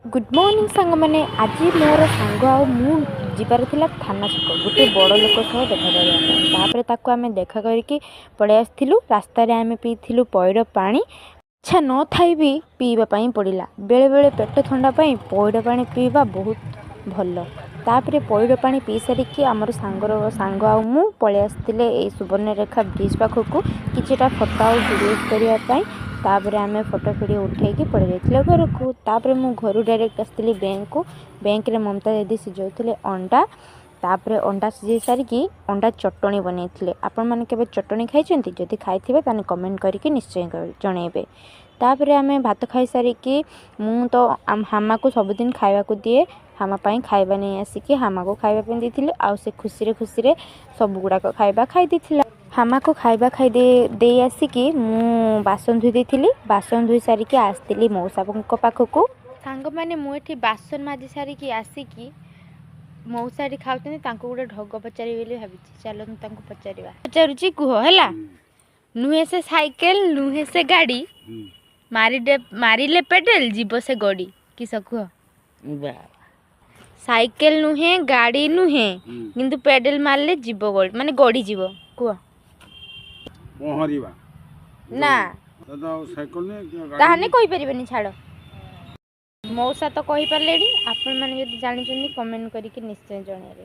Good morning सांग मैंने आज मोर सांग आउ जीवार थिला थाना छक गोटे बड़ लोक सह देखा करने तापर आम देखा करके पड़े आसलु रास्त आम पीलु पैड़ पा इच्छा न थी भी पीवाई पड़ा बेले बेले पेट थंडा पैड़ पा पीवा बहुत भल तापर पैड़ पा पी सारिकी आमर सांग आउ पलि आसते सुवर्णरेखा ब्रिज पाखक किटा फटो आ भिडियोज करने तापर आम फोटो फिडियो उठेकी पड़े जाइए घर को तापर मु घर डायरेक्ट आसती बैंक को बैंक रे ममता दीदी सिझाऊे अंडा तापर अंडा सिझे सारिकी अंडा चटणी बनई आपण मैंने केबे चटणी खाई जदि खाई ताने कमेंट करके निश्चय जनइबे। तापर आम भात खाई सारिकी मु तो हामा को सबुदिन खावा को दिए हामा पाई खाइबा नहीं आसिकी हामा को खाइबा देती आउ से खुशी खुशी सब गुड़ाक खाइबा खाई देथिला। हामा को खाइबा खाई दे आसिकी मु बासन धोई देथिली बासन धोई सारिकी आसती मौसा पाखक सांग मैंने मुझे बासन माजी सारिकी आसिकी मौसाटी खाऊँ गोटे ढग पचारि भावी चलो पचार पचारुची कह है नुहे से साइकेल नुहे से गाड़ी मारिले पेडल जीव से गड़ी किस कह साइकेल नुहे गाड़ी नुहे किंतु पेडल मारले जीव गड़ी माने गड़ी जीव कह ना ताहने कहि परिबेनी छाड़ मौसा तो कहि पारलेनी आपण माने जदि जानिछन्ती कमेंट करके निश्चय जणाइबे।